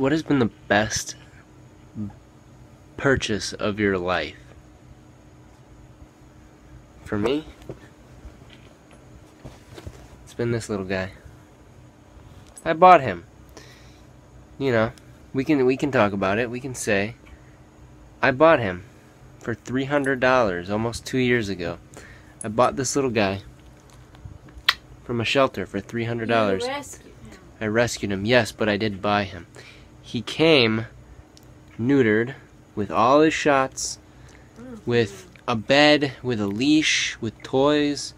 what has been the best purchase of your life? For me, it's been this little guy. I bought him. You know, we can talk about it. We can say I bought him for $300 almost 2 years ago. I bought this little guy from a shelter for $300. You rescued him. I rescued him, yes, but I did buy him. He came neutered with all his shots, with a bed, with a leash, with toys.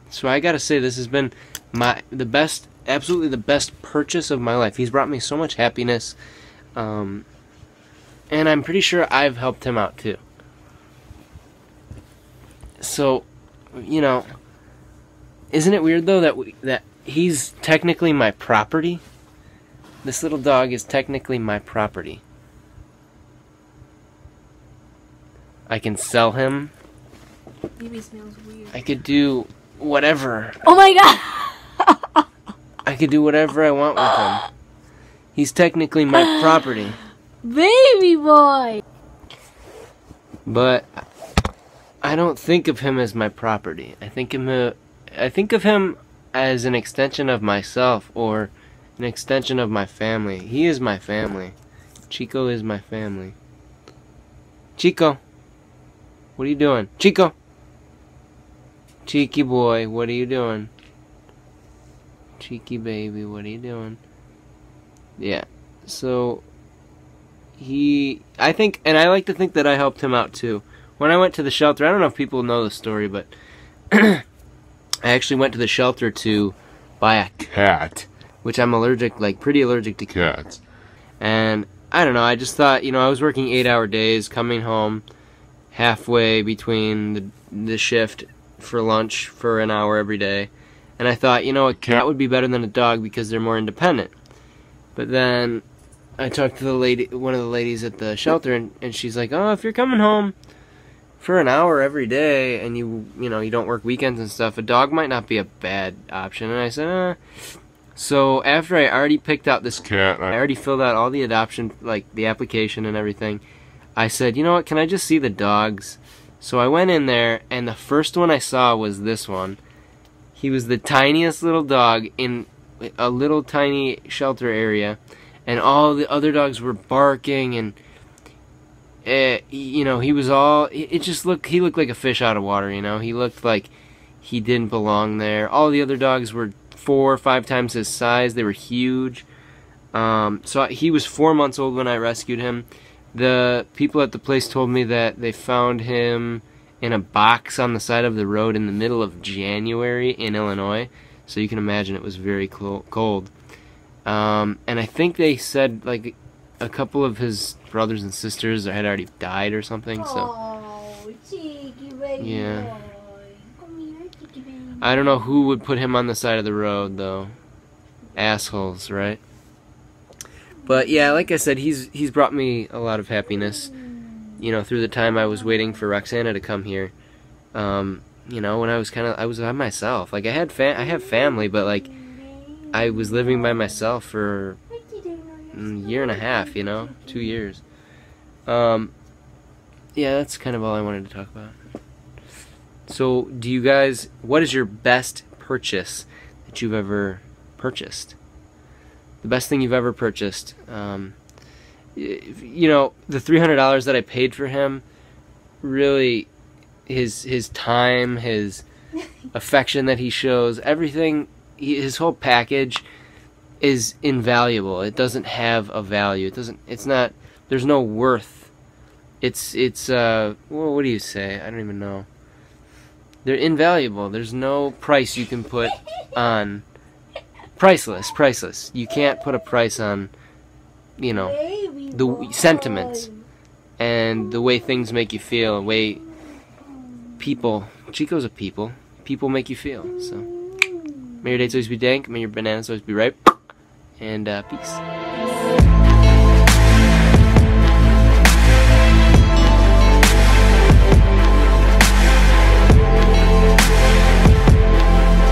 So I gotta say, this has been absolutely the best purchase of my life. He's brought me so much happiness, and I'm pretty sure I've helped him out too. So, you know, isn't it weird though that he's technically my property? This little dog is technically my property. I can sell him. Baby smells weird. I could do whatever. Oh my god! I could do whatever I want with him. He's technically my property. Baby boy! But I don't think of him as my property. I think of him as an extension of myself, or an extension of my family. He is my family. Chico is my family. Chico, what are you doing? Chico! Cheeky boy, what are you doing? Cheeky baby, what are you doing? Yeah, so I think, and I like to think that I helped him out too. When I went to the shelter, I don't know if people know the story, but I actually went to the shelter to buy a cat, which I'm pretty allergic to cats. And I don't know, I just thought, you know, I was working 8-hour days, coming home halfway between the shift for lunch for an hour every day. And I thought, you know, a cat would be better than a dog because they're more independent. But then I talked to one of the ladies at the shelter, and she's like, oh, if you're coming home for an hour every day and you don't work weekends and stuff, a dog might not be a bad option. And I said, So after I already picked out this cat, I already filled out all the adoption, like the application and everything, I said, you know what, can I just see the dogs? So I went in there, and the first one I saw was this one. He was the tiniest little dog in a little tiny shelter area, and all the other dogs were barking, and you know, he looked like a fish out of water, you know. He looked like he didn't belong there. All the other dogs were 4 or 5 times his size. They were huge. So he was 4 months old when I rescued him. The people at the place told me that they found him in a box on the side of the road in the middle of January in Illinois. So you can imagine it was very cold. And I think they said like a couple of his brothers and sisters had already died or something. So oh, cheeky baby yeah. boy. Come here, cheeky baby. I don't know who would put him on the side of the road though. Assholes, right? But yeah, like I said, he's brought me a lot of happiness, you know, through the time I was waiting for Roxana to come here. You know, when I was by myself. Like I have family, but like I was living by myself for a year and a half, you know, 2 years. Yeah, that's kind of all I wanted to talk about. So, what is your best purchase that you've ever purchased? The best thing you've ever purchased. You know, the $300 that I paid for him, really, his time, his affection that he shows, everything, his whole package is invaluable. It doesn't have a value. There's no worth. Well, what do you say? I don't even know. They're invaluable. There's no price you can put on. Priceless. You can't put a price on, you know, the sentiments and the way things make you feel, the way Chico's a people make you feel. So, may your dates always be dank, may your bananas always be ripe, and peace.